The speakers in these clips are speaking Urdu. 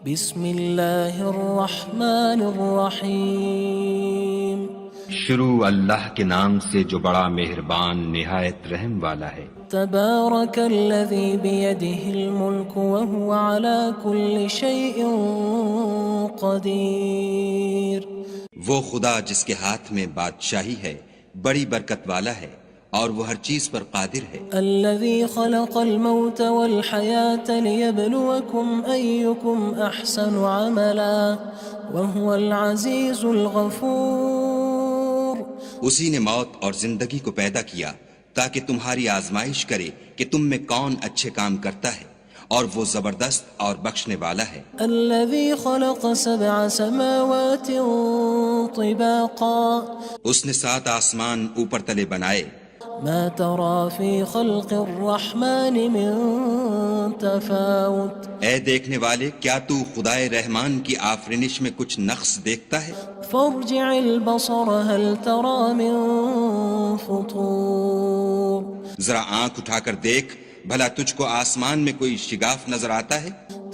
بسم اللہ الرحمن الرحیم شروع اللہ کے نام سے جو بڑا مہربان نہایت رحم والا ہے۔ تبارک الذی بیدہ الملک وہو علی کل شیء قدیر۔ وہ خدا جس کے ہاتھ میں بادشاہی ہے بڑی برکت والا ہے اور وہ ہر چیز پر قادر ہے۔ الذي خلق الموت والحياة ليبلوكم أيكم أحسن عملا وهو العزيز الغفور۔ اسی نے موت اور زندگی کو پیدا کیا تاکہ تمہاری آزمائش کرے کہ تم میں کون اچھے کام کرتا ہے، اور وہ زبردست اور بخشنے والا ہے۔ الذي خلق 7 سماوات طباقا۔ اس نے 7 آسمان اوپر تلے بنائے۔ ما ترى في خلق الرحمن من تفاوت۔ اے دیکھنے والے، کیا تو خدائے رحمان کی آفرینش میں کچھ نقص دیکھتا ہے؟ فارجع البصر هل ترى من فطور۔ ذرا آنکھ اٹھا کر دیکھ، بھلا تجھ کو آسمان میں کوئی شگاف نظر آتا ہے؟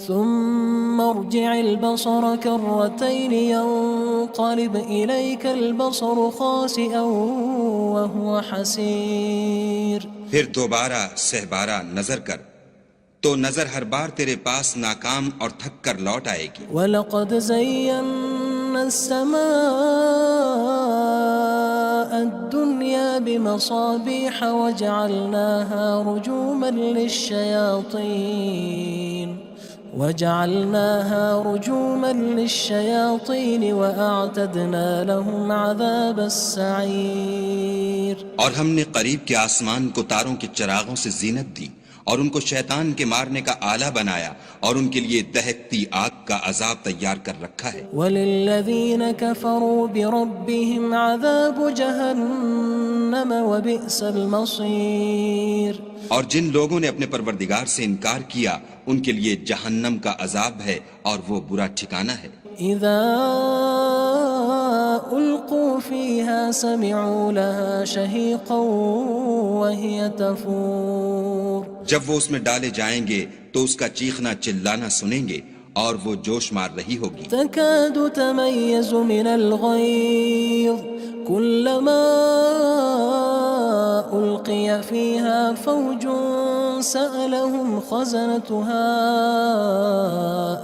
ثم ارجع البصر كرتين ينقلب إليك البصر خاسئا وهو حسير۔ پھر دوبارہ سہبارہ نظر کر تو نظر ہر بار تیرے پاس ناکام اور تھک کر لوٹ آئے گی۔ وَلَقَدْ زَيَّنَّا السَّمَاءَ الدُّنْيَا بِمَصَابِيحَ وَجَعَلْنَاهَا رُجُومًا لِلشَّيَاطِينِ وَأَعْتَدْنَا لَهُمْ عَذَابَ السَّعِيرِ۔ اور ہم نے قریب کے آسمان کو تاروں کے چراغوں سے زینت دی اور ان کو شیطان کے مارنے کا آلہ بنایا، اور ان کے لیے دہکتی آگ کا عذاب تیار کر رکھا ہے۔ وَلِلَّذِينَ كَفَرُوا بِرَبِّهِمْ عَذَابُ جَهَنَّمَ وَبِئْسَ الْمَصِيرُ۔ اور جن لوگوں نے اپنے پروردگار سے انکار کیا ان کے لیے جہنم کا عذاب ہے اور وہ برا ٹھکانہ ہے۔ اذا القوا فيها سمعوا لها شهيقا وهي تفور۔ جب وہ اس میں ڈالے جائیں گے تو اس کا چیخنا چلانا سنیں گے اور وہ جوش مار رہی ہوگی۔ تكاد تميز من الغيظ كلما ألقي فيها فوج سألهم خزنتها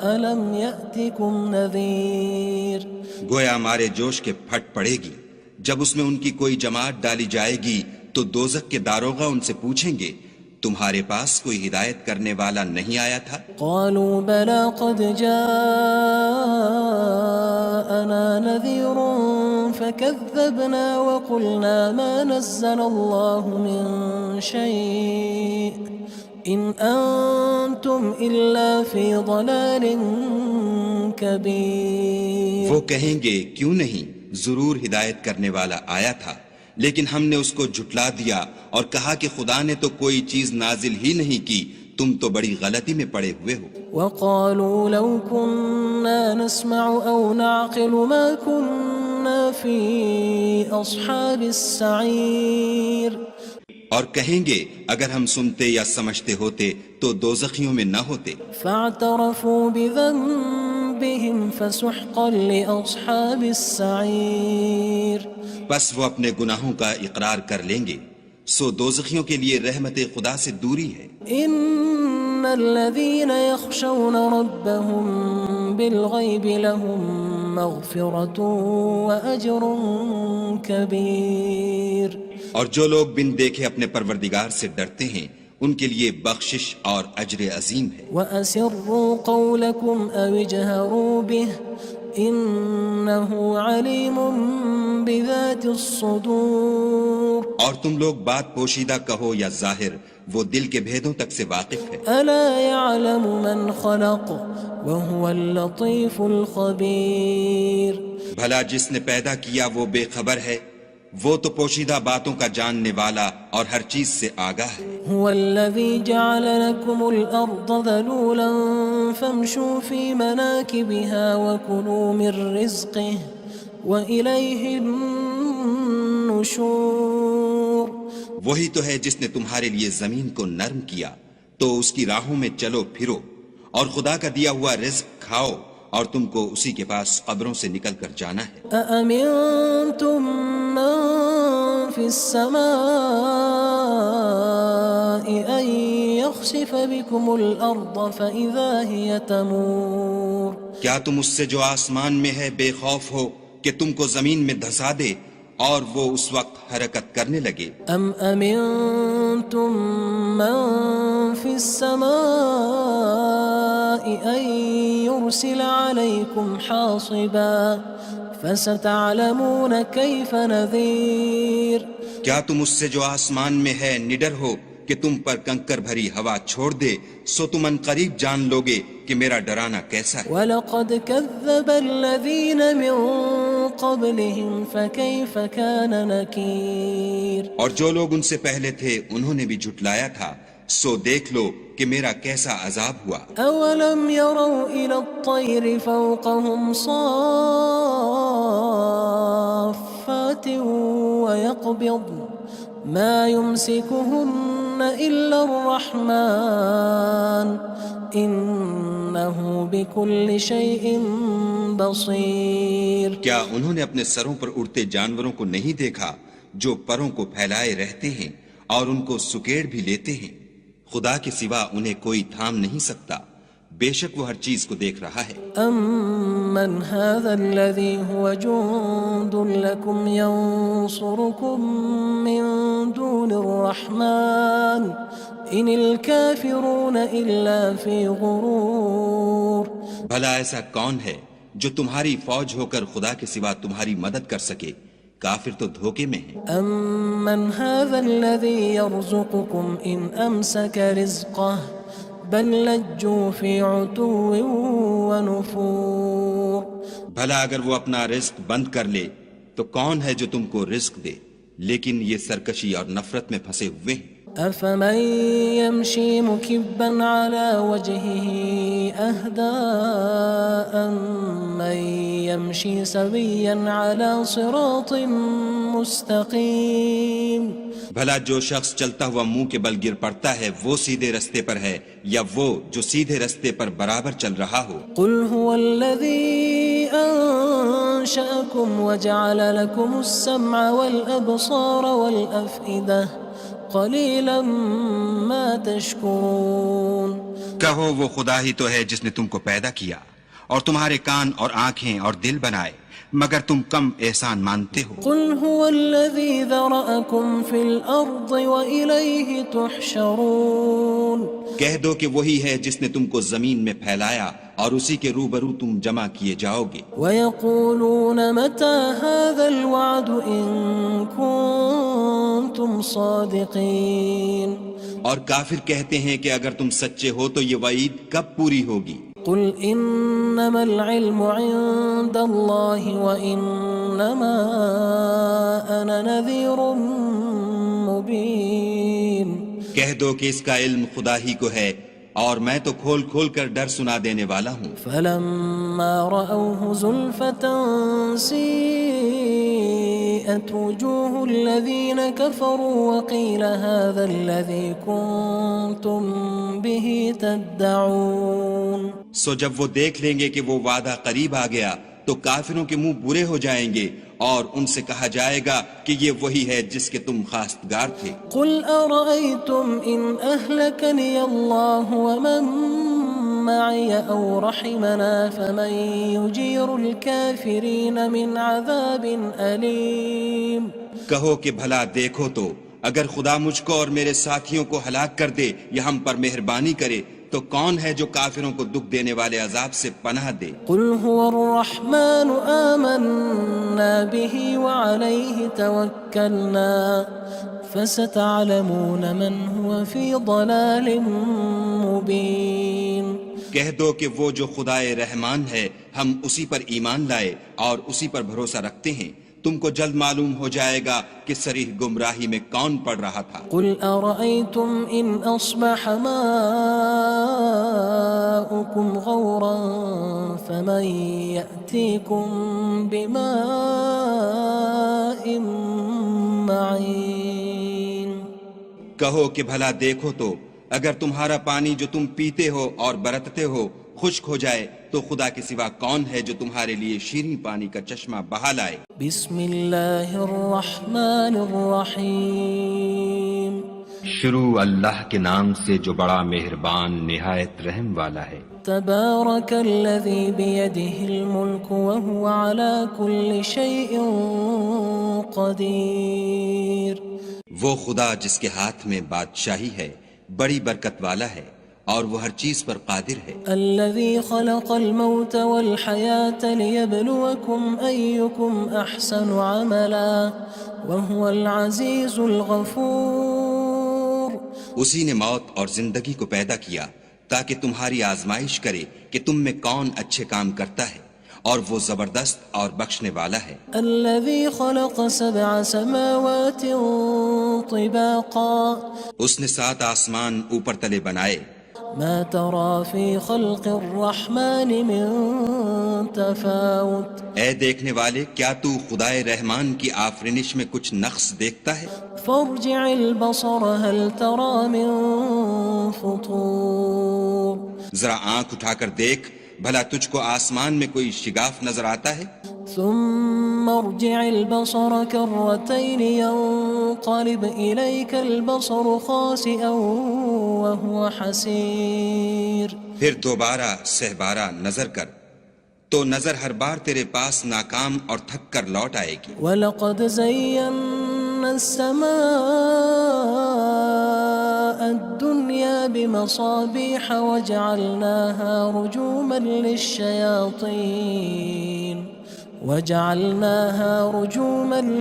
ألم يأتكم نذير۔ گویا مارے جوش کے پھٹ پڑے گی۔ جب اس میں ان کی کوئی جماعت ڈالی جائے گی تو دوزخ کے داروغہ ان سے پوچھیں گے تمہارے پاس کوئی ہدایت کرنے والا نہیں آیا تھا؟ قالوا بلى قد جاءنا نذير فكذبنا وقلنا ما نزل الله من شيء إن أنتم إلا في ضلال كبير۔ وہ کہیں گے کیوں نہیں، ضرور ہدایت کرنے والا آیا تھا، لیکن ہم نے اس کو جھٹلا دیا اور کہا کہ خدا نے تو کوئی چیز نازل ہی نہیں کی، تم تو بڑی غلطی میں پڑے ہوئے ہو۔ وقالوا لو كنا نسمع أو نعقل ما كنا في أصحاب السعير۔ اور کہیں گے اگر ہم سنتے یا سمجھتے ہوتے تو دوزخیوں میں نہ ہوتے۔ فاعترفوا بذنبهم فسحقا لأصحاب السعير۔ بس وہ اپنے گناہوں کا اقرار کر لیں گے، سو دوزخیوں کے لیے رحمت خدا سے دوری ہے۔ ان الذين يخشون ربهم بالغيب لهم مغفرة وأجر كبير۔ اور جو لوگ بن دیکھے اپنے پروردگار سے ڈرتے ہیں ان کے لیے بخشش اور اجر عظیم ہے۔ وَأَسِرُّوا قَوْلَكُمْ أَوِ اجْهَرُوا بِهِ إِنَّهُ عَلِيمٌ بِذَاتِ الصُّدُورِ۔ اور تم لوگ بات پوشیدہ کہو یا ظاہر، وہ دل کے بھیدوں تک سے واقف ہے۔ أَلَا يَعْلَمُ مَنْ خَلَقَ وَهُوَ اللَّطِيفُ الْخَبِيرُ۔ بھلا جس نے پیدا کیا وہ بے خبر ہے، وہ تو پوشیدہ باتوں کا جاننے والا اور ہر چیز سے آگاہ ہے۔ هو الذي جعل لكم الأرض ذلولا فامشوا في مناكبها وكلوا من رزقه وإليه النشور۔ وہی تو ہے جس نے تمہارے لیے زمین کو نرم کیا تو اس کی راہوں میں چلو پھرو اور خدا کا دیا ہوا رزق کھاؤ اور تم کو اسی کے پاس قبروں سے نکل کر جانا ہے۔ أأمنتم من في السماء أن يخسف بكم الأرض فإذا هي تمور کیا تم اس سے جو آسمان میں ہے بے خوف ہو کہ تم کو زمین میں دھسا دے اور وہ اس وقت حرکت کرنے لگے؟ أم أمنتم من في السماء أن يرسل عليكم حاصبا فستعلمون كيف نذير کیا تم اس سے جو آسمان میں ہے نڈر ہو کہ تم پر کنکر بھری ہوا چھوڑ دے، سو تم ان قریب جان لوگے کہ میرا ڈرانا کیسا ہے۔ وَلَقَدْ كَذَّبَ الَّذِينَ مِن قَبْلِهِمْ فَكَيْفَ كَانَ نَكِيرٌ اور جو لوگ ان سے پہلے تھے انہوں نے بھی جھٹلایا تھا، سو دیکھ لو کہ میرا کیسا عذاب ہوا۔ أَوَلَمْ يَرَوْا إِلَى الطَّيْرِ فَوْقَهُمْ صَافَّاتٍ وَيَقْبِضْنَ مَا يُمْسِكُهُنَّ إِلَّا الرَّحْمَنُ إِنَّهُ بِكُلِّ شَيْءٍ بَصِيرٌ کیا انہوں نے اپنے سروں پر اڑتے جانوروں کو نہیں دیکھا جو پروں کو پھیلائے رہتے ہیں اور ان کو سکیڑ بھی لیتے ہیں؟ خدا کے سوا انہیں کوئی تھام نہیں سکتا، بے شک وہ ہر چیز کو دیکھ رہا ہے۔ أَمَّنْ هَذَا الَّذِي هُوَ جُندٌ لَكُمْ يَنصُرُكُم مِّن دُونِ الرَّحْمَنِ إِنِ الْكَافِرُونَ إِلَّا فِي غُرُورٍ بھلا ایسا کون ہے جو تمہاری فوج ہو کر خدا کے سوا تمہاری مدد کر سکے؟ کافر تو دھوکے میں ہیں۔ أَمَّنْ هَذَا الَّذِي يَرْزُقُكُمْ إِنْ أَمْسَكَ رِزْقَهُ بَلْ لَجُّوا فِي عُتُوٍّ وَنُفُورٍ بھلا اگر وہ اپنا رزق بند کر لے تو کون ہے جو تم کو رزق دے؟ لیکن یہ سرکشی اور نفرت میں پھنسے ہوئے ہیں۔ أَفَمَن يَمْشِي مُكِبًّا عَلَى وَجْهِهِ أَهْدَىٰ أَمَّن يَمْشِي سَوِيًّا عَلَى صِرَاطٍ مُّسْتَقِيمٍ بھلا جو شخص چلتا ہوا منہ کے بل گر پڑتا ہے وہ سیدھے رستے پر ہے یا وہ جو سیدھے رستے پر برابر چل رہا ہو؟ قُلْ هُوَ الَّذِي أَنشَأَكُمْ وَجَعَلَ لَكُمُ السَّمْعَ وَالْأَبْصَارَ وَالْأَفْئِدَةَ قَلِيلًا مَا تَشْكُرُونَ کہو وہ خدا ہی تو ہے جس نے تم کو پیدا کیا اور تمہارے کان اور آنکھیں اور دل بنائے، مگر تم کم احسان مانتے ہو۔ قُلْ هُوَ الَّذِي ذَرَأَكُمْ فِي الْأَرْضِ وَإِلَيْهِ تُحْشَرُونَ کہہ دو کہ وہی ہے جس نے تم کو زمین میں پھیلایا اور اسی کے روبرو تم جمع کیے جاؤ گے۔ وَيَقُولُونَ مَتَى هَذَا الْوَعْدُ إِن كُنتُمْ صَادِقِينَ اور کافر کہتے ہیں کہ اگر تم سچے ہو تو یہ وعید کب پوری ہوگی؟ قُلْ إِنَّمَا الْعِلْمُ عِندَ اللَّهِ وَإِنَّمَا أَنَا نَذِيرٌ مُّبِينٌ کہہ دو کہ اس کا علم خدا ہی کو ہے اور میں تو کھول کھول کر ڈر سنا دینے والا ہوں۔ فَلَمَّا رَأَوْهُ زُلْفَةً سِيئَتْ وُجُوهُ الَّذِينَ كَفَرُوا وَقِيلَ هَذَا الَّذِي كُنتُم بِهِ تَدَّعُونَ سو جب وہ دیکھ لیں گے کہ وہ وعدہ قریب آ گیا تو کافروں کے منہ برے ہو جائیں گے اور ان سے کہا جائے گا کہ یہ وہی ہے جس کے تم خواستگار تھے۔ قُلْ أَرَأَيْتُمْ إِنْ أَهْلَكَنِيَ اللَّهُ وَمَن مَّعِيَ أَوْ رَحِمَنَا فَمَن يُجِيرُ الْكَافِرِينَ مِنْ عَذَابٍ أَلِيمٍ کہو کہ بھلا دیکھو تو اگر خدا مجھ کو اور میرے ساتھیوں کو ہلاک کر دے یا ہم پر مہربانی کرے تو کون ہے جو کافروں کو دکھ دینے والے عذاب سے پناہ دے؟ قُلْ هُوَ الرَّحْمَنُ آمَنَّا بِهِ وَعَلَيْهِ تَوَكَّلْنَا فَسَتَعْلَمُونَ مَنْ هُوَ فِي ضَلَالٍ مُّبِينٍ کہہ دو کہ وہ جو خدائے رحمان ہے ہم اسی پر ایمان لائے اور اسی پر بھروسہ رکھتے ہیں، تم کو جلد معلوم ہو جائے گا کہ صریح گمراہی میں کون پڑ رہا تھا۔ قُلْ أَرَأَيْتُمْ إِنْ أَصْبَحَ مَاؤُكُمْ غَوْرًا فَمَن يَأْتِيكُم بِمَاءٍ مَّعِينٍ کہو کہ بھلا دیکھو تو اگر تمہارا پانی جو تم پیتے ہو اور برتتے ہو خشک ہو جائے تو خدا کے سوا کون ہے جو تمہارے لیے شیریں پانی کا چشمہ بہا لائے؟ بسم اللہ الرحمن الرحیم شروع اللہ کے نام سے جو بڑا مہربان نہایت رحم والا ہے۔ تبارک الذی بیدہ الملک وہو علی کل شیء قدیر۔ وہ خدا جس کے ہاتھ میں بادشاہی ہے بڑی برکت والا ہے اور وہ ہر چیز پر قادر ہے۔ الذي خلق الموت والحياة ليبلوكم أيكم أحسن عملا وهو العزيز الغفور۔ اسی نے موت اور زندگی کو پیدا کیا تاکہ تمہاری آزمائش کرے کہ تم میں کون اچھے کام کرتا ہے، اور وہ زبردست اور بخشنے والا ہے۔ الذي خلق 7 سماوات طباقا۔ اس نے 7 آسمان اوپر تلے بنائے۔ ما ترى في خلق الرحمن من تفاوت۔ اے دیکھنے والے، کیا تو خدائے رحمان کی آفرینش میں کچھ نقص دیکھتا ہے؟ فارجع البصر هل ترى من فطور۔ ذرا آنکھ اٹھا کر دیکھ، بھلا تجھ کو آسمان میں کوئی شگاف نظر آتا ہے؟ ثم ارجع البصر كرتين ينقلب إليك البصر خاسئا وهو حسير۔ پھر دوبارہ سہبارہ نظر کر تو نظر ہر بار تیرے پاس ناکام اور تھک کر لوٹ آئے گی۔ وَلَقَدْ زَيَّنَّا السَّمَاءَ الدُّنْيَا بِمَصَابِيحَ وَجَعَلْنَاهَا رُجُومًا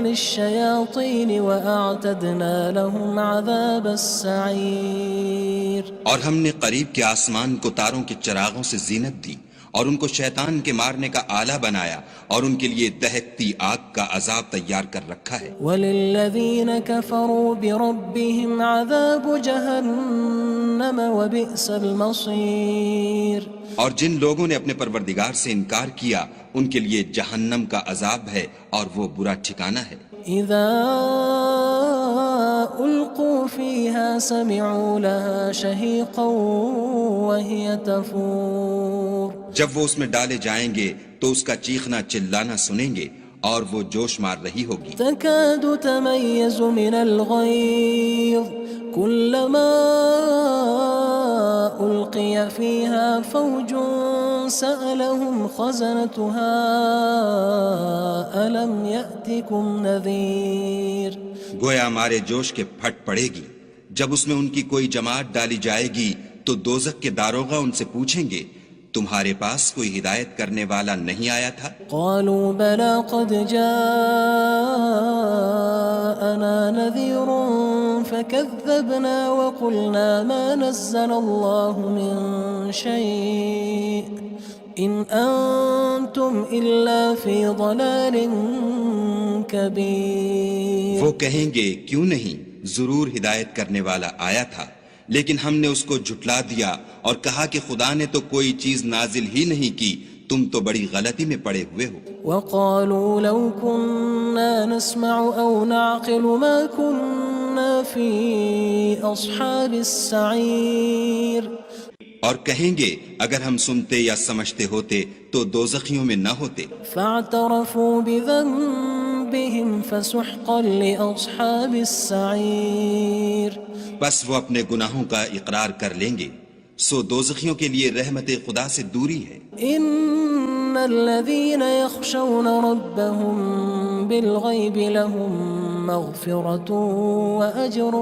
لِلشَّيَاطِينِ وَأَعْتَدْنَا لَهُمْ عَذَابَ السَّعِيرِ۔ اور ہم نے قریب کے آسمان کو تاروں کے چراغوں سے زینت دی اور ان کو شیطان کے مارنے کا آلہ بنایا، اور ان کے لیے دہکتی آگ کا عذاب تیار کر رکھا ہے۔ وَلِلَّذِينَ كَفَرُوا بِرَبِّهِمْ عَذَابُ جَهَنَّمَ وَبِئْسَ الْمَصِيرُ۔ اور جن لوگوں نے اپنے پروردگار سے انکار کیا ان کے لیے جہنم کا عذاب ہے اور وہ برا ٹھکانہ ہے۔ اذا القوا فيها سمعوا لها شهيقا وهي تفور۔ جب وہ اس میں ڈالے جائیں گے تو اس کا چیخنا چلانا سنیں گے اور وہ جوش مار رہی ہوگی۔ تكاد تميز من الغيظ كلما ألقي فيها فوج سألهم خزنتها ألم يأتكم نذير۔ گویا مارے جوش کے پھٹ پڑے گی۔ جب اس میں ان کی کوئی جماعت ڈالی جائے گی تو دوزخ کے داروغہ ان سے پوچھیں گے تمہارے پاس کوئی ہدایت کرنے والا نہیں آیا تھا؟ قالوا بلى قد جاءنا نذير فكذبنا وقلنا ما نزل الله من شيء إن أنتم إلا في ضلال كبير۔ وہ کہیں گے کیوں نہیں، ضرور ہدایت کرنے والا آیا تھا، لیکن ہم نے اس کو جھٹلا دیا اور کہا کہ خدا نے تو کوئی چیز نازل ہی نہیں کی، تم تو بڑی غلطی میں پڑے ہوئے ہو۔ وقالوا لو كنا نسمع أو نعقل ما كنا في أصحاب السعير۔ اور کہیں گے اگر ہم سنتے یا سمجھتے ہوتے تو دوزخیوں میں نہ ہوتے۔ فاعترفوا بذنبهم فسحقا لأصحاب السعير۔ بس وہ اپنے گناہوں کا اقرار کر لیں گے، سو دوزخیوں کے لیے رحمت خدا سے دوری ہے۔ ان الذين يخشون ربهم بالغيب لهم مغفرة وأجر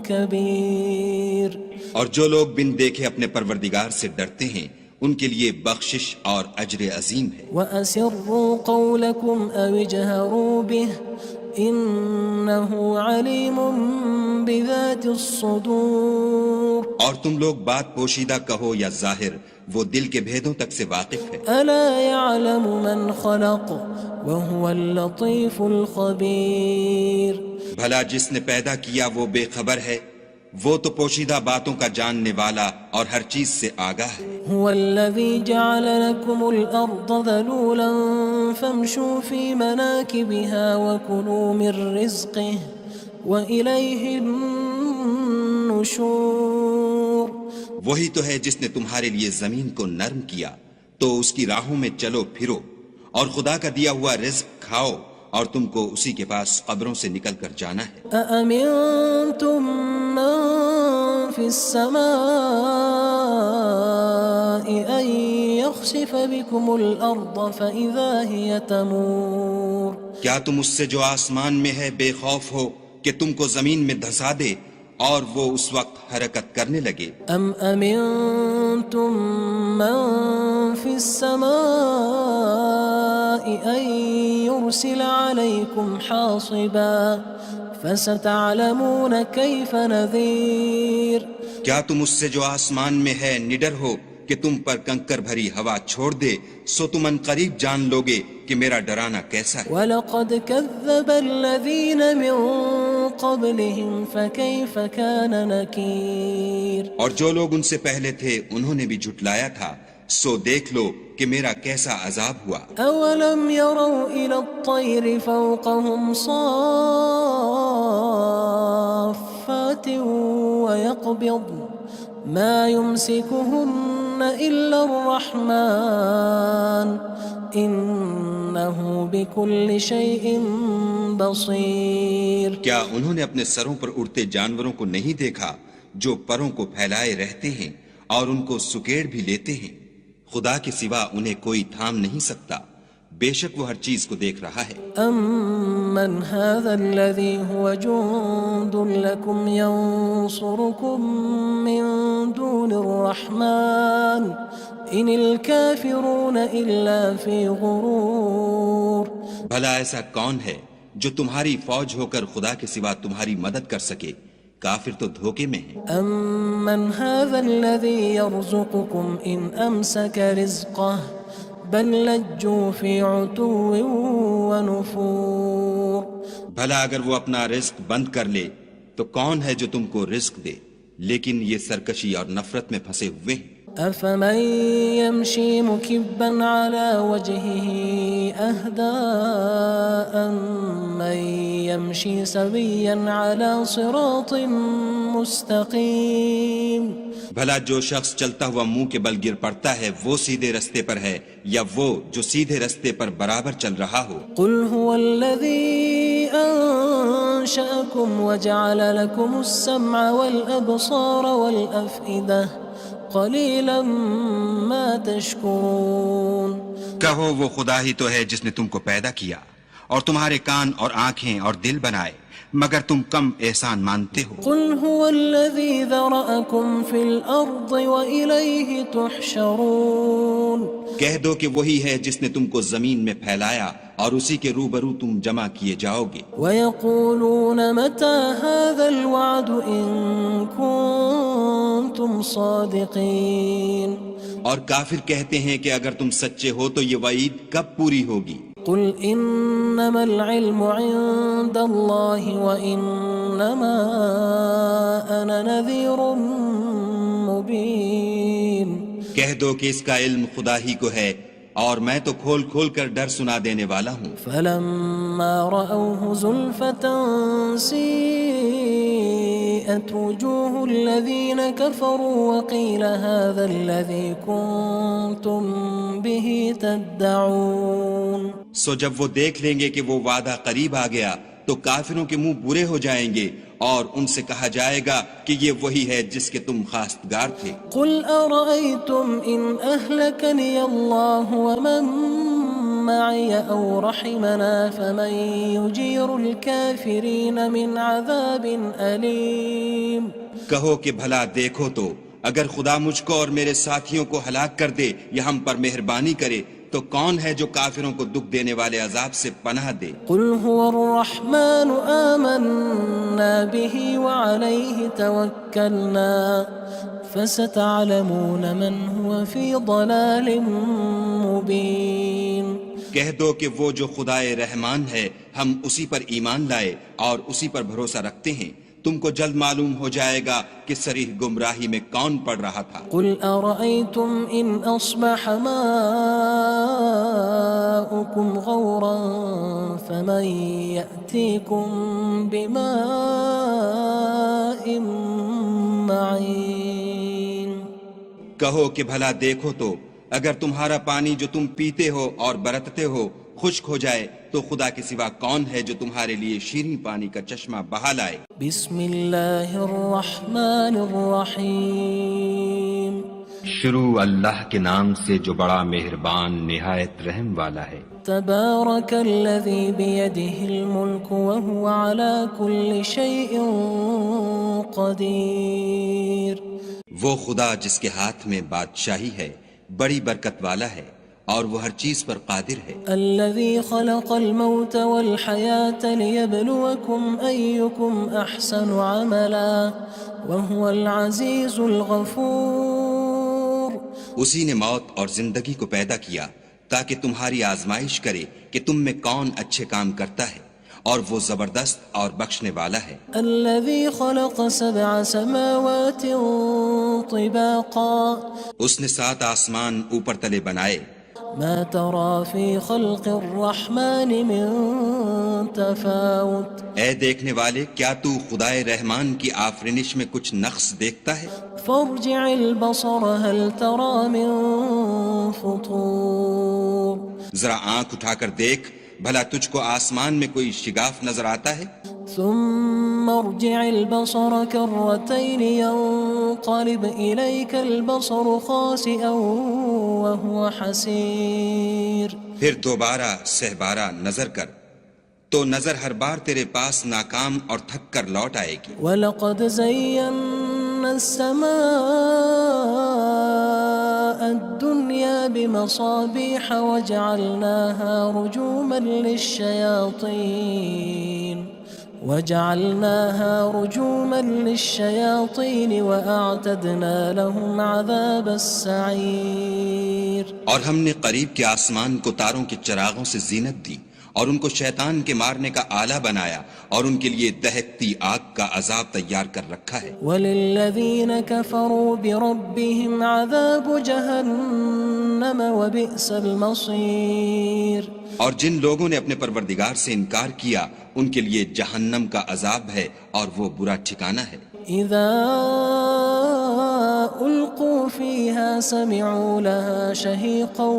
كبير۔ اور جو لوگ بن دیکھے اپنے پروردگار سے ڈرتے ہیں ان کے لیے بخشش اور اجر عظیم ہے۔ وَأَسِرُّوا قَوْلَكُمْ أَوِ اجْهَرُوا بِهِ إِنَّهُ عَلِيمٌ بِذَاتِ الصُّدُورِ۔ اور تم لوگ بات پوشیدہ کہو یا ظاہر، وہ دل کے بھیدوں تک سے واقف ہے۔ أَلَا يَعْلَمُ مَنْ خَلَقَ وَهُوَ اللَّطِيفُ الْخَبِيرُ۔ بھلا جس نے پیدا کیا وہ بے خبر ہے، وہ تو پوشیدہ باتوں کا جاننے والا اور ہر چیز سے آگاہ ہے۔ هو الذي جعل لكم الأرض ذلولا فامشوا في مناكبها وكلوا من رزقه وإليه النشور۔ وہی تو ہے جس نے تمہارے لیے زمین کو نرم کیا تو اس کی راہوں میں چلو پھرو اور خدا کا دیا ہوا رزق کھاؤ اور تم کو اسی کے پاس قبروں سے نکل کر جانا ہے أأمنتم من في السماء أن يخسف بكم الأرض فإذا هي تمور کیا تم اس سے جو آسمان میں ہے بے خوف ہو کہ تم کو زمین میں دھسا دے اور وہ اس وقت حرکت کرنے لگے أم أمنتم من في السماء أن يرسل عليكم حاصبا فستعلمون كيف نذير کیا تم اس سے جو آسمان میں ہے نڈر ہو کہ تم پر کنکر بھری ہوا چھوڑ دے سو تم ان قریب جان لوگے کہ میرا ڈرانا کیسا ہے وَلَقَدْ كَذَّبَ الَّذِينَ مِن قَبْلِهِمْ فَكَيْفَ كَانَ نَكِيرٌ اور جو لوگ ان سے پہلے تھے انہوں نے بھی جھٹلایا تھا سو دیکھ لو کہ میرا کیسا عذاب ہوا أَوَلَمْ يَرَوْا إِلَى الطَّيْرِ فَوْقَهُمْ صَافَّاتٍ وَيَقْبِضْنَ مَا يُمْسِكُهُنَّ إِلَّا الرَّحْمَنُ إِنَّهُ بِكُلِّ شَيْءٍ بَصِيرٌ کیا انہوں نے اپنے سروں پر اڑتے جانوروں کو نہیں دیکھا جو پروں کو پھیلائے رہتے ہیں اور ان کو سکیڑ بھی لیتے ہیں خدا کے سوا انہیں کوئی تھام نہیں سکتا بے شک وہ ہر چیز کو دیکھ رہا ہے أَمَّنْ هَذَا الَّذِي هُوَ جُندٌ لَكُمْ يَنصُرُكُم مِّن دُونِ الرَّحْمَنِ إِنِ الْكَافِرُونَ إِلَّا فِي غُرُورٍ بھلا ایسا کون ہے جو تمہاری فوج ہو کر خدا کے سوا تمہاری مدد کر سکے کافر تو دھوکے میں ہیں أَمَّنْ هَذَا الَّذِي يَرْزُقُكُمْ إِنْ أَمْسَكَ رِزْقَهُ بَلْ لَجُّوا فِي عُتُوٍّ وَنُفُورٍ بھلا اگر وہ اپنا رزق بند کر لے تو کون ہے جو تم کو رزق دے لیکن یہ سرکشی اور نفرت میں پھنسے ہوئے ہیں أَفَمَن يَمْشِي مُكِبًّا عَلَى وَجْهِهِ أَهْدَىٰ أَمَّن يَمْشِي سَوِيًّا عَلَى صِرَاطٍ مُّسْتَقِيمٍ بھلا جو شخص چلتا ہوا منہ کے بل گر پڑتا ہے وہ سیدھے رستے پر ہے یا وہ جو سیدھے رستے پر برابر چل رہا ہو قُلْ هُوَ الَّذِي أَنشَأَكُمْ وَجَعَلَ لَكُمُ السَّمْعَ وَالْأَبْصَارَ وَالْأَفْئِدَةَ قَلِيلًا مَا تَشْكُرُونَ کہو وہ خدا ہی تو ہے جس نے تم کو پیدا کیا اور تمہارے کان اور آنکھیں اور دل بنائے مگر تم کم احسان مانتے ہو قُلْ هُوَ الَّذِي ذَرَأَكُمْ فِي الْأَرْضِ وَإِلَيْهِ تُحْشَرُونَ کہہ دو کہ وہی ہے جس نے تم کو زمین میں پھیلایا اور اسی کے روبرو تم جمع کیے جاؤ گے وَيَقُولُونَ مَتَى هَذَا الْوَعْدُ إِن كُنتُمْ صَادِقِينَ اور کافر کہتے ہیں کہ اگر تم سچے ہو تو یہ وعید کب پوری ہوگی قُلْ إِنَّمَا الْعِلْمُ عِندَ اللَّهِ وَإِنَّمَا أَنَا نَذِيرٌ مُّبِينٌ کہہ دو کہ اس کا علم خدا ہی کو ہے اور میں تو کھول کھول کر ڈر سنا دینے والا ہوں فَلَمَّا رَأَوْهُ زُلْفَةً سِيئَتْ وُجُوهُ الَّذِينَ كَفَرُوا وَقِيلَ هَذَا الَّذِي كُنتُم بِهِ تَدَّعُونَ سو جب وہ دیکھ لیں گے کہ وہ وعدہ قریب آ گیا تو کافروں کے منہ برے ہو جائیں گے اور ان سے کہا جائے گا کہ یہ وہی ہے جس کے تم خواستگار تھے قُلْ أَرَأَيْتُمْ إِنْ أَهْلَكَنِيَ اللَّهُ وَمَن مَّعِيَ أَوْ رَحِمَنَا فَمَن يُجِيرُ الْكَافِرِينَ مِنْ عَذَابٍ أَلِيمٍ کہو کہ بھلا دیکھو تو اگر خدا مجھ کو اور میرے ساتھیوں کو ہلاک کر دے یا ہم پر مہربانی کرے تو کون ہے جو کافروں کو دکھ دینے والے عذاب سے پناہ دے قُلْ هُوَ الرَّحْمَنُ آمَنَّا بِهِ وَعَلَيْهِ تَوَكَّلْنَا فَسَتَعْلَمُونَ مَنْ هُوَ فِي ضَلَالٍ مُّبِينٍ کہہ دو کہ وہ جو خدائے رحمان ہے ہم اسی پر ایمان لائے اور اسی پر بھروسہ رکھتے ہیں تم کو جلد معلوم ہو جائے گا کہ صریح گمراہی میں کون پڑ رہا تھا قُلْ أَرَأَيْتُمْ إِنْ أَصْبَحَ مَاؤُكُمْ غَوْرًا فَمَن يَأْتِيكُم بِمَاءٍ مَّعِينٍ کہو کہ بھلا دیکھو تو اگر تمہارا پانی جو تم پیتے ہو اور برتتے ہو خشک ہو جائے تو خدا کے سوا کون ہے جو تمہارے لیے شیریں پانی کا چشمہ بہا لائے؟ بسم اللہ الرحمن الرحیم شروع اللہ کے نام سے جو بڑا مہربان نہایت رحم والا ہے۔ تبارک الذی بیدہ الملک وہو علی کل شیء قدیر۔ وہ خدا جس کے ہاتھ میں بادشاہی ہے بڑی برکت والا ہے اور وہ ہر چیز پر قادر ہے۔ الذي خلق الموت والحياة ليبلوكم أيكم أحسن عملا وهو العزيز الغفور۔ اسی نے موت اور زندگی کو پیدا کیا تاکہ تمہاری آزمائش کرے کہ تم میں کون اچھے کام کرتا ہے، اور وہ زبردست اور بخشنے والا ہے۔ الذي خلق 7 سماوات طباقا۔ اس نے 7 آسمان اوپر تلے بنائے۔ ما ترى في خلق الرحمن من تفاوت۔ اے دیکھنے والے، کیا تو خدائے رحمان کی آفرینش میں کچھ نقص دیکھتا ہے؟ فارجع البصر هل ترى من فطور۔ ذرا آنکھ اٹھا کر دیکھ، بھلا تجھ کو آسمان میں کوئی شگاف نظر آتا ہے؟ ثم ارجع البصر كرتين ينقلب إليك البصر خاسئا وهو حسير۔ پھر دوبارہ سہبارہ نظر کر تو نظر ہر بار تیرے پاس ناکام اور تھک کر لوٹ آئے گی۔ وَلَقَدْ زَيَّنَّا السَّمَاءَ الدُّنْيَا بِمَصَابِيحَ وَجَعَلْنَاهَا رُجُومًا لِلشَّيَاطِينِ وَأَعْتَدْنَا لَهُمْ عَذَابَ السَّعِيرِ۔ اور ہم نے قریب کے آسمان کو تاروں کے چراغوں سے زینت دی اور ان کو شیطان کے مارنے کا آلہ بنایا اور ان کے لیے دہکتی آگ کا عذاب تیار کر رکھا ہے۔ وَلِلَّذِينَ كَفَرُوا بِرَبِّهِمْ عَذَابُ جَهَنَّمَ وَبِئْسَ الْمَصِيرُ۔ اور جن لوگوں نے اپنے پروردگار سے انکار کیا ان کے لیے جہنم کا عذاب ہے اور وہ برا ٹھکانہ ہے۔ اذا القوا فيها سمعوا لها شهيقا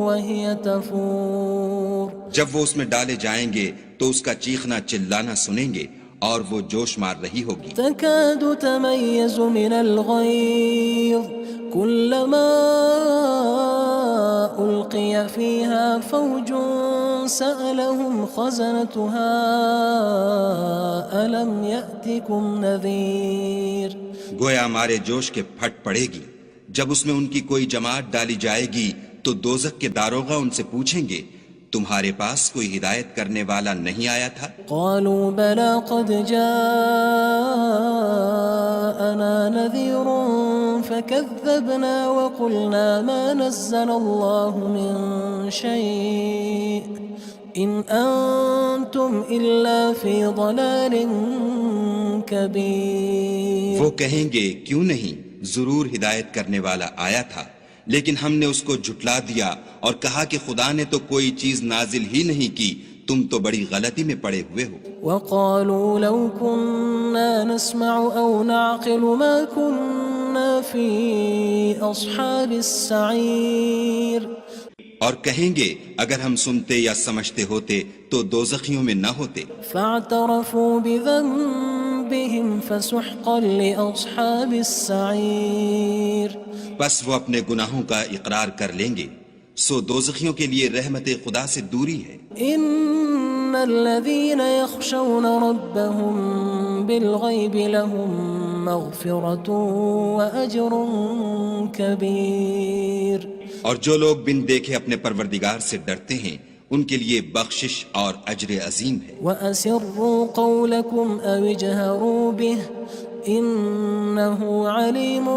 وهي تفور۔ جب وہ اس میں ڈالے جائیں گے تو اس کا چیخنا چلانا سنیں گے اور وہ جوش مار رہی ہوگی۔ تكاد تميز من الغيظ كلما ألقي فيها فوج سألهم خزنتها ألم يأتكم نذير۔ گویا ہمارے جوش کے پھٹ پڑے گی جب اس میں ان کی کوئی جماعت ڈالی جائے گی تو دوزخ کے داروغہ ان سے پوچھیں گے تمہارے پاس کوئی ہدایت کرنے والا نہیں آیا تھا؟ قالوا بلى قد جاءنا نذير فكذبنا وقلنا ما نزل الله من شيء إن أنتم إلا في ضلال كبير۔ وہ کہیں گے کیوں نہیں، ضرور ہدایت کرنے والا آیا تھا، لیکن ہم نے اس کو جھٹلا دیا اور کہا کہ خدا نے تو کوئی چیز نازل ہی نہیں کی، تم تو بڑی غلطی میں پڑے ہوئے ہو۔ وقالوا لو كنا نسمع أو نعقل ما كنا في أصحاب السعير۔ اور کہیں گے اگر ہم سنتے یا سمجھتے ہوتے تو دوزخیوں میں نہ ہوتے۔ فاعترفوا بذنبهم فسحقا لأصحاب السعير۔ بس وہ اپنے گناہوں کا اقرار کر لیں گے، سو دوزخیوں کے لیے رحمت خدا سے دوری ہے۔ ان الذين يخشون ربهم بالغيب لهم مغفرة وأجر كبير۔ اور جو لوگ بن دیکھے اپنے پروردگار سے ڈرتے ہیں ان کے لیے بخشش اور اجر عظیم ہے۔ وَأَسِرُّوا قَوْلَكُمْ أَوِ اجْهَرُوا بِهِ إِنَّهُ عَلِيمٌ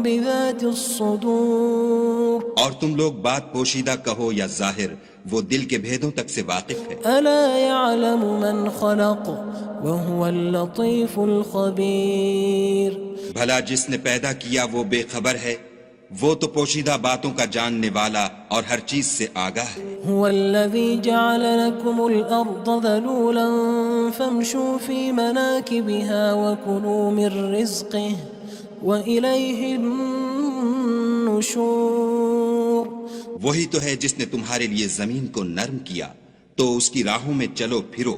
بِذَاتِ الصُّدُورِ۔ اور تم لوگ بات پوشیدہ کہو یا ظاہر، وہ دل کے بھیدوں تک سے واقف ہے۔ أَلَا يَعْلَمُ مَنْ خَلَقَ وَهُوَ اللَّطِيفُ الْخَبِيرُ۔ بھلا جس نے پیدا کیا وہ بے خبر ہے، وہ تو پوشیدہ باتوں کا جاننے والا اور ہر چیز سے آگاہ ہے۔ هو الذي جعل لكم الأرض ذلولا فامشوا في مناكبها وكلوا من رزقه وإليه النشور وہی تو ہے جس نے تمہارے لیے زمین کو نرم کیا تو اس کی راہوں میں چلو پھرو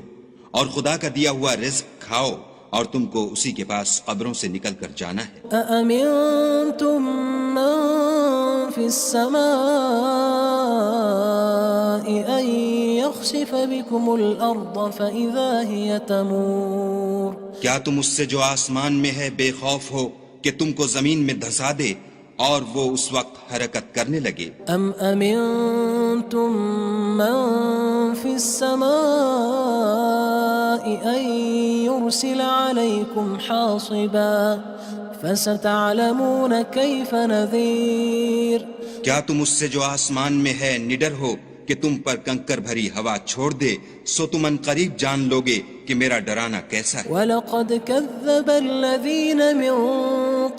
اور خدا کا دیا ہوا رزق کھاؤ اور تم کو اسی کے پاس قبروں سے نکل کر جانا ہے أأمنتم من في السماء أن يخسف بكم الأرض فإذا هي تمور کیا تم اس سے جو آسمان میں ہے بے خوف ہو کہ تم کو زمین میں دھسا دے اور وہ اس وقت حرکت کرنے لگے أم أمنتم من في السماء أن يرسل عليكم حاصبا فستعلمون كيف نذير کیا تم اس سے جو آسمان میں ہے نڈر ہو کہ تم پر کنکر بھری ہوا چھوڑ دے سو تم ان قریب جان لوگے کہ میرا ڈرانا کیسا ہے وَلَقَدْ كَذَّبَ الَّذِينَ مِن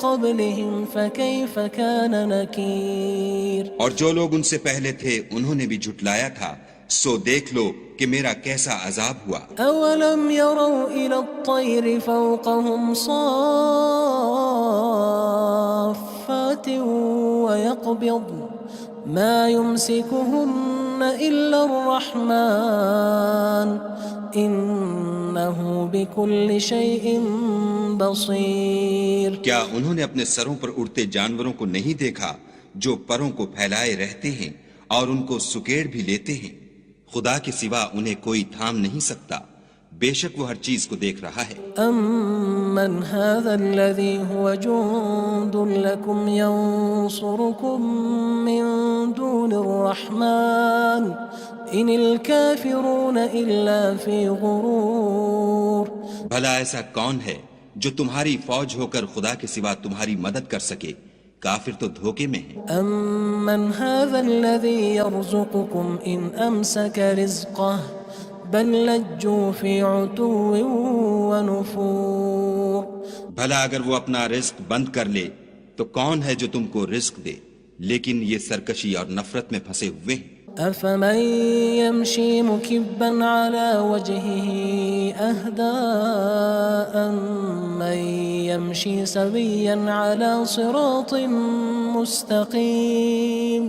قَبْلِهِمْ فَكَيْفَ كَانَ نَكِيرٌ اور جو لوگ ان سے پہلے تھے انہوں نے بھی جھٹلایا تھا سو دیکھ لو کہ میرا کیسا عذاب ہوا أَوَلَمْ يَرَوْا إِلَى الطَّيْرِ فَوْقَهُمْ صَافَّاتٍ وَيَقْبِضْنَ مَا يُمْسِكُهُنَّ إِلَّا الرَّحْمَنُ إِنَّهُ بِكُلِّ شَيْءٍ بَصِيرٌ کیا انہوں نے اپنے سروں پر اڑتے جانوروں کو نہیں دیکھا جو پروں کو پھیلائے رہتے ہیں اور ان کو سکیڑ بھی لیتے ہیں خدا کے سوا انہیں کوئی تھام نہیں سکتا بے شک وہ ہر چیز کو دیکھ رہا ہے أَمَّنْ هَذَا الَّذِي هُوَ جُندٌ لَكُمْ يَنصُرُكُم مِّن دُونِ الرَّحْمَنِ إِنِ الْكَافِرُونَ إِلَّا فِي غُرُورٍ بھلا ایسا کون ہے جو تمہاری فوج ہو کر خدا کے سوا تمہاری مدد کر سکے کافر تو دھوکے میں ہیں أَمَّنْ هَذَا الَّذِي يَرْزُقُكُمْ إِنْ أَمْسَكَ رِزْقَهُ بَلْ لَجُّوا فِي عُتُوٍّ وَنُفُورٍ بھلا اگر وہ اپنا رزق بند کر لے تو کون ہے جو تم کو رزق دے لیکن یہ سرکشی اور نفرت میں پھنسے ہوئے ہیں أَفَمَن يَمْشِي مُكِبًّا عَلَى وَجْهِهِ أَهْدَىٰ أَمَّن يَمْشِي سَوِيًّا عَلَى صِرَاطٍ مُّسْتَقِيمٍ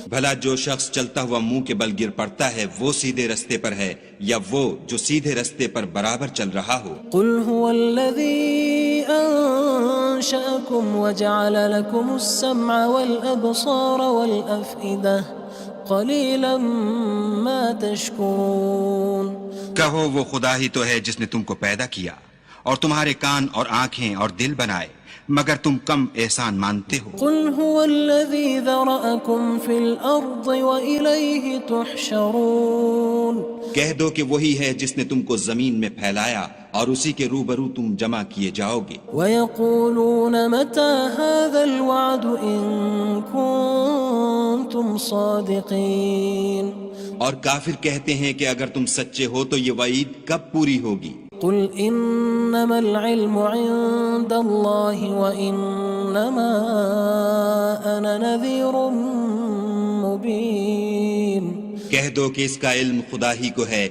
بھلا جو شخص چلتا ہوا منہ کے بل گر پڑتا ہے وہ سیدھے رستے پر ہے یا وہ جو سیدھے رستے پر برابر چل رہا ہو قُلْ هُوَ الَّذِي أَنشَأَكُمْ وَجَعَلَ لَكُمُ السَّمْعَ وَالْأَبْصَارَ وَالْأَفْئِدَةَ قَلِيلًا مَا تَشْكُرُونَ کہو وہ خدا ہی تو ہے جس نے تم کو پیدا کیا اور تمہارے کان اور آنکھیں اور دل بنائے مگر تم کم احسان مانتے ہو قُلْ هُوَ الَّذِي ذَرَأَكُمْ فِي الْأَرْضِ وَإِلَيْهِ تُحْشَرُونَ کہہ دو کہ وہی ہے جس نے تم کو زمین میں پھیلایا اور اسی کے روبرو تم جمع کیے جاؤ گے وَيَقُولُونَ مَتَى هَذَا الْوَعْدُ إِن كُنتُمْ صَادِقِينَ اور کافر کہتے ہیں کہ اگر تم سچے ہو تو یہ وعید کب پوری ہوگی قُلْ إِنَّمَا الْعِلْمُ عِندَ اللَّهِ وَإِنَّمَا أَنَا نَذِيرٌ مُّبِينٌ کہہ دو کہ اس کا علم خدا ہی کو ہے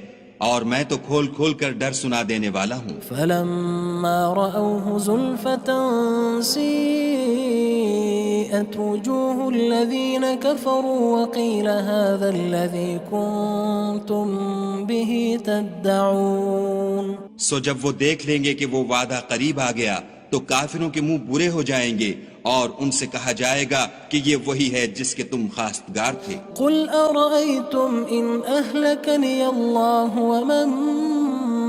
اور میں تو کھول کھول کر ڈر سنا دینے والا ہوں فَلَمَّا رَأَوْهُ زُلْفَةً سِيئَتْ وُجُوهُ الَّذِينَ كَفَرُوا وَقِيلَ هَذَا الَّذِي كُنتُم بِهِ تَدَّعُونَ سو جب وہ دیکھ لیں گے کہ وہ وعدہ قریب آ گیا تو کافروں کے منہ برے ہو جائیں گے اور ان سے کہا جائے گا کہ یہ وہی ہے جس کے تم خواستگار تھے قُلْ أَرَأَيْتُمْ إِنْ أَهْلَكَنِيَ اللَّهُ وَمَن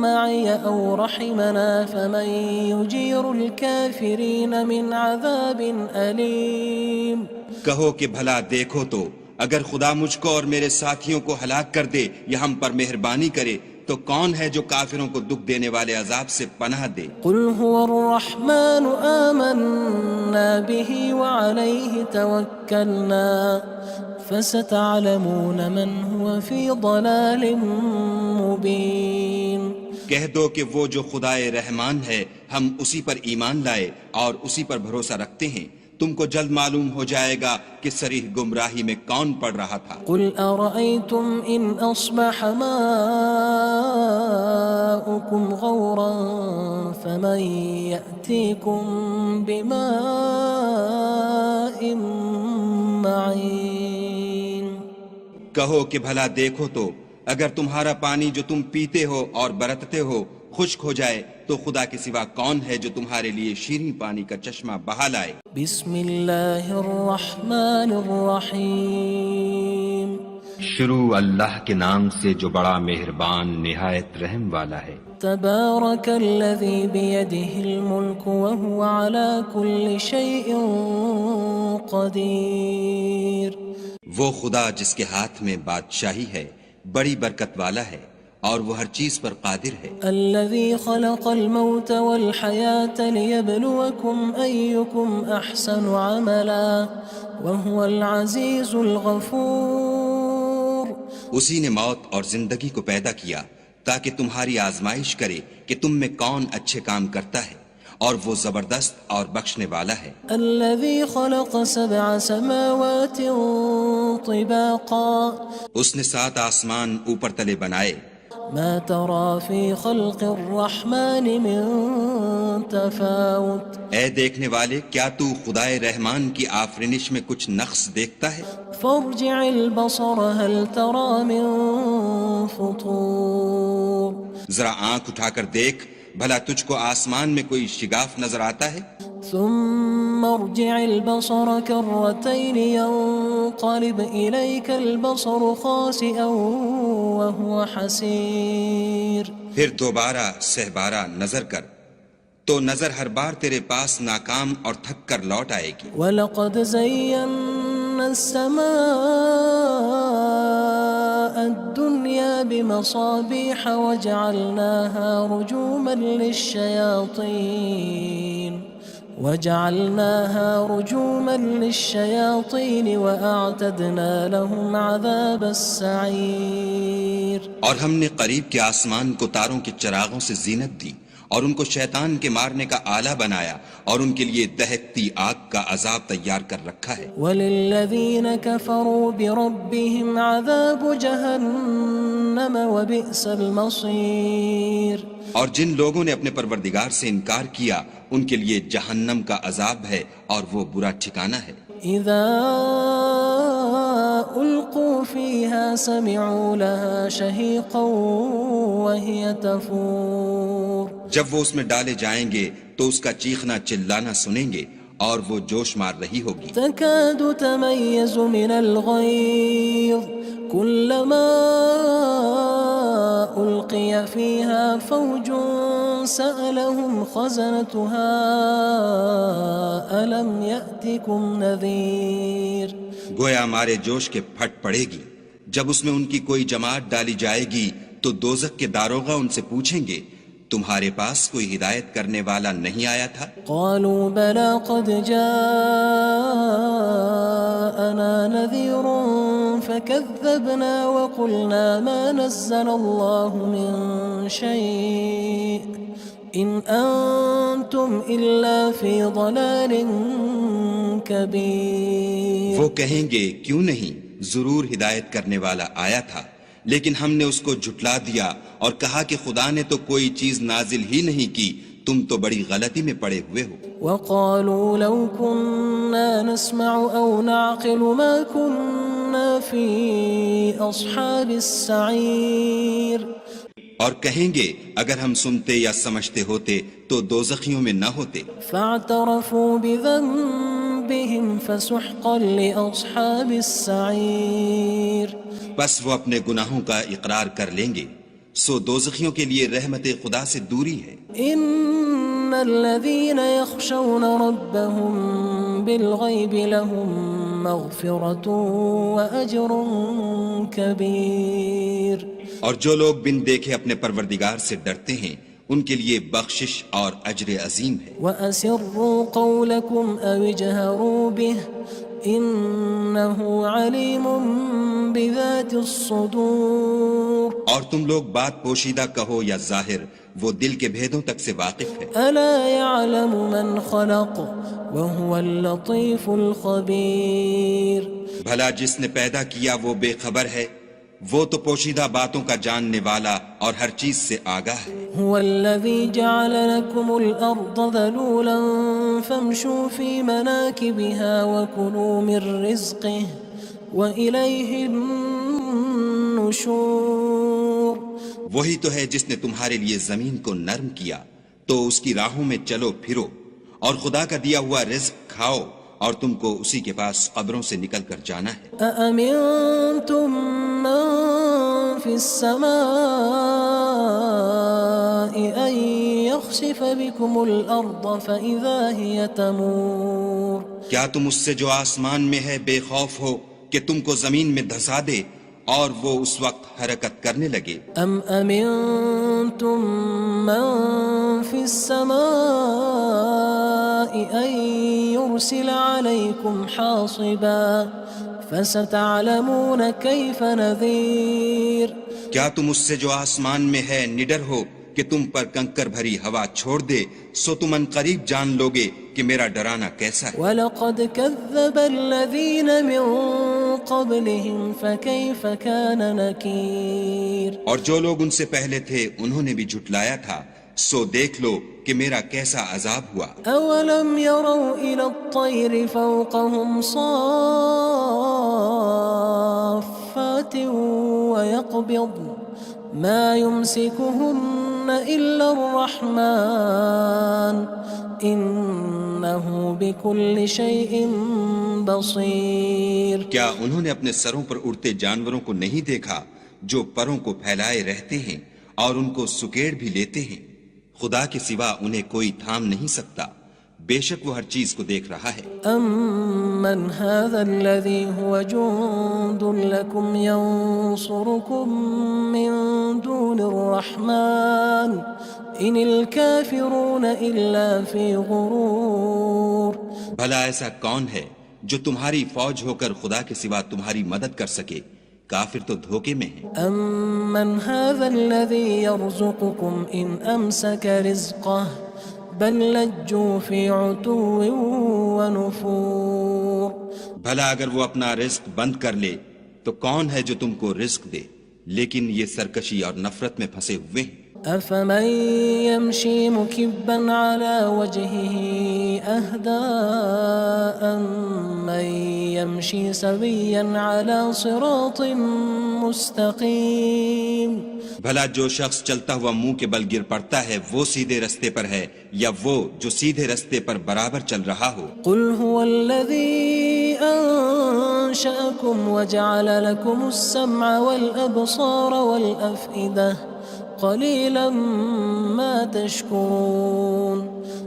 مَّعِيَ أَوْ رَحِمَنَا فَمَن يُجِيرُ الْكَافِرِينَ مِنْ عَذَابٍ أَلِيمٍ کہو کہ بھلا دیکھو تو اگر خدا مجھ کو اور میرے ساتھیوں کو ہلاک کر دے یا ہم پر مہربانی کرے تو کون ہے جو کافروں کو دکھ دینے والے عذاب سے پناہ دے قُلْ هُوَ الرَّحْمَنُ آمَنَّا بِهِ وَعَلَيْهِ تَوَكَّلْنَا فَسَتَعْلَمُونَ مَنْ هُوَ فِي ضَلَالٍ مُّبِينٍ کہہ دو کہ وہ جو خدائے رحمان ہے ہم اسی پر ایمان لائے اور اسی پر بھروسہ رکھتے ہیں تم کو جلد معلوم ہو جائے گا کہ صریح گمراہی میں کون پڑ رہا تھا قُلْ أَرَأَيْتُمْ إِنْ أَصْبَحَ مَاؤُكُمْ غَوْرًا فَمَن يَأْتِيكُم بِمَاءٍ معين کہو کہ بھلا دیکھو تو اگر تمہارا پانی جو تم پیتے ہو اور برتتے ہو خشک ہو جائے تو خدا کے سوا کون ہے جو تمہارے لیے شیریں پانی کا چشمہ بہا لائے؟ بسم اللہ الرحمن الرحیم شروع اللہ کے نام سے جو بڑا مہربان نہایت رحم والا ہے۔ تبارک الذی بیدہ الملک وہو علی کل شیء قدیر وہ خدا جس کے ہاتھ میں بادشاہی ہے بڑی برکت والا ہے اور وہ ہر چیز پر قادر ہے۔ الذي خلق الموت والحياة ليبلوكم أيكم أحسن عملا وهو العزيز الغفور اسی نے موت اور زندگی کو پیدا کیا تاکہ تمہاری آزمائش کرے کہ تم میں کون اچھے کام کرتا ہے اور وہ زبردست اور بخشنے والا ہے۔ الذي خلق 7 سماوات طباقا اس نے 7 آسمان اوپر تلے بنائے، ما ترى في خلق الرحمن من تفاوت اے دیکھنے والے کیا تو خدائے رحمان کی آفرینش میں کچھ نقص دیکھتا ہے؟ فارجع البصر هل ترى من فطور ذرا آنکھ اٹھا کر دیکھ بھلا تجھ کو آسمان میں کوئی شگاف نظر آتا ہے؟ ثم ارجع البصر كرتين ينقلب إليك البصر خاسئا وهو حسير پھر دوبارہ سہبارہ نظر کر تو نظر ہر بار تیرے پاس ناکام اور تھک کر لوٹ آئے گی۔ وَلَقَدْ زَيَّنَّا السَّمَاءَ الدُّنْيَا بِمَصَابِيحَ وَجَعَلْنَاهَا رُجُومًا لِلشَّيَاطِينِ وَأَعْتَدْنَا لَهُمْ عَذَابَ السَّعِيرِ اور ہم نے قریب کے آسمان کو تاروں کے چراغوں سے زینت دی اور ان کو شیطان کے مارنے کا آلہ بنایا اور ان کے لیے دہکتی آگ کا عذاب تیار کر رکھا ہے۔ وَلِلَّذِينَ كَفَرُوا بِرَبِّهِمْ عَذَابُ جَهَنَّمَ وَبِئْسَ الْمَصِيرُ اور جن لوگوں نے اپنے پروردگار سے انکار کیا ان کے لیے جہنم کا عذاب ہے اور وہ برا ٹھکانہ ہے۔ اذا القوا فيها سمعوا لها شهيقا وهي تفور جب وہ اس میں ڈالے جائیں گے تو اس کا چیخنا چلانا سنیں گے اور وہ جوش مار رہی ہوگی۔ تكاد تميز من الغيظ كلما ألقي فيها فوج سألهم خزنتها ألم يأتكم نذير گویا ہمارے جوش کے پھٹ پڑے گی جب اس میں ان کی کوئی جماعت ڈالی جائے گی تو دوزخ کے داروغہ ان سے پوچھیں گے تمہارے پاس کوئی ہدایت کرنے والا نہیں آیا تھا؟ قالوا بلى قد جاءنا نذير فكذبنا وقلنا ما نزل الله من شيء إن أنتم إلا في ضلال كبير وہ کہیں گے کیوں نہیں ضرور ہدایت کرنے والا آیا تھا لیکن ہم نے اس کو جھٹلا دیا اور کہا کہ خدا نے تو کوئی چیز نازل ہی نہیں کی تم تو بڑی غلطی میں پڑے ہوئے ہو۔ وقالوا لو كنا نسمع أو نعقل ما كنا في أصحاب السعير اور کہیں گے اگر ہم سنتے یا سمجھتے ہوتے تو دوزخیوں میں نہ ہوتے۔ فاعترفوا بذنبهم فسحقا لأصحاب السعير بس وہ اپنے گناہوں کا اقرار کر لیں گے سو دوزخیوں کے لیے رحمت خدا سے دوری ہے۔ ان الذين يخشون ربهم بالغيب لهم مغفرة واجر كبير اور جو لوگ بن دیکھے اپنے پروردگار سے ڈرتے ہیں ان کے لیے بخشش اور اجر عظیم ہے۔ واسروا قولكم او اجهروا به انه علیم بذات الصدور اور تم لوگ بات پوشیدہ کہو یا ظاہر وہ دل کے بھیدوں تک سے واقف ہے۔ الا يعلم من خلق وهو اللطيف الخبير بھلا جس نے پیدا کیا وہ بے خبر ہے وہ تو پوشیدہ باتوں کا جاننے والا اور ہر چیز سے آگاہ ہے۔ هو الذي جعل لكم الأرض ذلولا فامشوا في مناكبها وكلوا من رزقه وإليه النشور. وہی تو ہے جس نے تمہارے لیے زمین کو نرم کیا تو اس کی راہوں میں چلو پھرو اور خدا کا دیا ہوا رزق کھاؤ اور تم کو اسی کے پاس قبروں سے نکل کر جانا ہے. أأمنتم من في السماء أن يخسف بكم الأرض فإذا هي تمور. کیا تم اس سے جو آسمان میں ہے بے خوف ہو کہ تم کو زمین میں دھسا دے اور وہ اس وقت حرکت کرنے لگے؟ أم أمنتم من في السماء أن يرسل عليكم حاصبا فستعلمون كيف نذير. کیا تم اس سے جو آسمان میں ہے نڈر ہو کہ تم پر کنکر بھری ہوا چھوڑ دے سو تم ان قریب جان لوگے کہ میرا ڈرانا کیسا ہے. وَلَقَدْ كَذَّبَ الَّذِينَ مِن قَبْلِهِمْ فَكَيْفَ كَانَ نَكِيرٌ. اور جو لوگ ان سے پہلے تھے انہوں نے بھی جھٹلایا تھا سو دیکھ لو کہ میرا کیسا عذاب ہوا. أَوَلَمْ يَرَوْا إِلَى الطَّيْرِ فَوْقَهُمْ صَافَّاتٍ وَيَقْبِضْنَ مَا يُمْسِكُهُنَّ إِلَّا الرَّحْمَنُ إِنَّهُ بِكُلِّ شَيْءٍ بَصِيرٌ. کیا انہوں نے اپنے سروں پر اڑتے جانوروں کو نہیں دیکھا جو پروں کو پھیلائے رہتے ہیں اور ان کو سکیڑ بھی لیتے ہیں؟ خدا کے سوا انہیں کوئی تھام نہیں سکتا، بے شک وہ ہر چیز کو دیکھ رہا ہے. أَمَّنْ هَذَا الَّذِي هُوَ جُندٌ لَكُمْ يَنصُرُكُم مِّن دُونِ الرَّحْمَنِ إِنِ الْكَافِرُونَ إِلَّا فِي غُرُورٍ. بھلا ایسا کون ہے جو تمہاری فوج ہو کر خدا کے سوا تمہاری مدد کر سکے؟ کافر تو دھوکے میں ہیں. أَمَّنْ هَذَا الَّذِي يَرْزُقُكُمْ إِنْ أَمْسَكَ رِزْقَهُ بَلْ لَجُّوا فِي عُتُوٍّ وَنُفُورٍ. بھلا اگر وہ اپنا رزق بند کر لے تو کون ہے جو تم کو رزق دے، لیکن یہ سرکشی اور نفرت میں پھنسے ہوئے ہیں. أَفَمَن يَمْشِي مُكِبًّا عَلَى وَجْهِهِ أَهْدَىٰ أَمَّن يَمْشِي سَوِيًّا عَلَى صِرَاطٍ مُّسْتَقِيمٍ. بھلا جو شخص چلتا ہوا منہ کے بل گر پڑتا ہے وہ سیدھے رستے پر ہے یا وہ جو سیدھے رستے پر برابر چل رہا ہو؟ قُلْ هُوَ الَّذِي أَنشَأَكُمْ وَجَعَلَ لَكُمُ السَّمْعَ وَالْأَبْصَارَ وَالْأَفْئِدَةَ قَلِيلًا مَا تَشْكُرُونَ.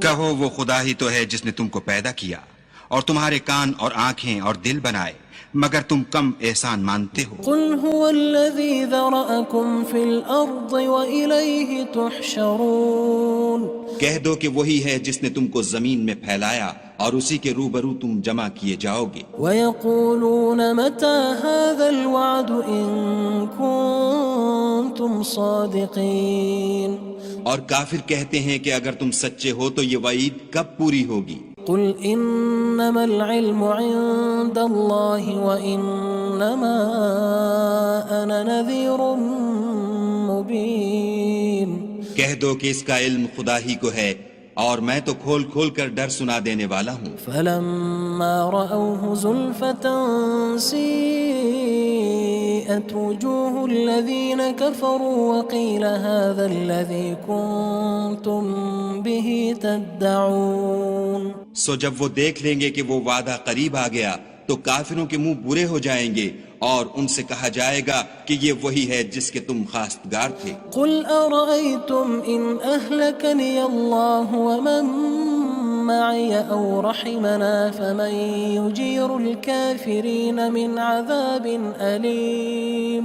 کہو وہ خدا ہی تو ہے جس نے تم کو پیدا کیا اور تمہارے کان اور آنکھیں اور دل بنائے، مگر تم کم احسان مانتے ہو. قُلْ هُوَ الَّذِي ذَرَأَكُمْ فِي الْأَرْضِ وَإِلَيْهِ تُحْشَرُونَ. کہہ دو کہ وہی ہے جس نے تم کو زمین میں پھیلایا اور اسی کے روبرو تم جمع کیے جاؤ گے. وَيَقُولُونَ مَتَى هَذَا الْوَعْدُ إِن كُنتُمْ صَادِقِينَ. اور کافر کہتے ہیں کہ اگر تم سچے ہو تو یہ وعید کب پوری ہوگی؟ قُلْ إِنَّمَا الْعِلْمُ عِندَ اللَّهِ وَإِنَّمَا أَنَا نَذِيرٌ مُّبِينٌ. کہہ دو کہ اس کا علم خدا ہی کو ہے اور میں تو کھول کھول کر ڈر سنا دینے والا ہوں. فَلَمَّا رَأَوْهُ زُلْفَةً سِيئَتْ وُجُوهُ الَّذِينَ كَفَرُوا وَقِيلَ هَذَا الَّذِي كُنتُم بِهِ تَدَّعُونَ. سو جب وہ دیکھ لیں گے کہ وہ وعدہ قریب آ گیا تو کافروں کے منہ برے ہو جائیں گے اور ان سے کہا جائے گا کہ یہ وہی ہے جس کے تم خواستگار تھے. قُلْ أَرَأَيْتُمْ إِنْ أَهْلَكَنِيَ اللَّهُ وَمَن مَّعِيَ أَوْ رَحِمَنَا فَمَن يُجِيرُ الْكَافِرِينَ مِنْ عَذَابٍ أَلِيمٍ.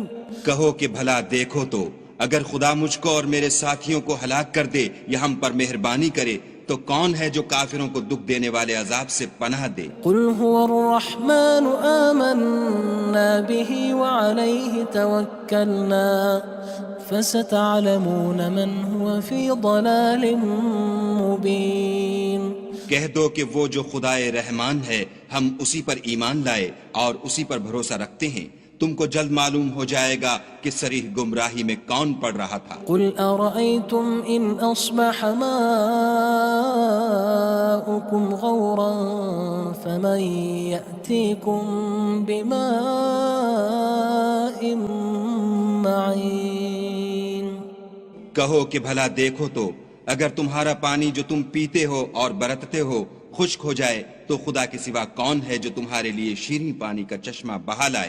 کہو کہ بھلا دیکھو تو اگر خدا مجھ کو اور میرے ساتھیوں کو ہلاک کر دے یا ہم پر مہربانی کرے تو کون ہے جو کافروں کو دکھ دینے والے عذاب سے پناہ دے؟ قُلْ هُوَ الرَّحْمَنُ آمَنَّا بِهِ وَعَلَيْهِ تَوَكَّلْنَا فَسَتَعْلَمُونَ مَنْ هُوَ فِي ضَلَالٍ مُّبِينٍ. کہہ دو کہ وہ جو خدائے رحمان ہے ہم اسی پر ایمان لائے اور اسی پر بھروسہ رکھتے ہیں، تم کو جلد معلوم ہو جائے گا کہ صریح گمراہی میں کون پڑ رہا تھا. قُلْ أَرَأَيْتُمْ إِنْ أَصْبَحَ مَاؤُكُمْ ماؤكم غورا فمن يأتيكم بماء معين کہو کہ بھلا دیکھو تو اگر تمہارا پانی جو تم پیتے ہو اور برتتے ہو خشک ہو جائے تو خدا کے سوا کون ہے جو تمہارے لیے شیریں پانی کا چشمہ بہا لائے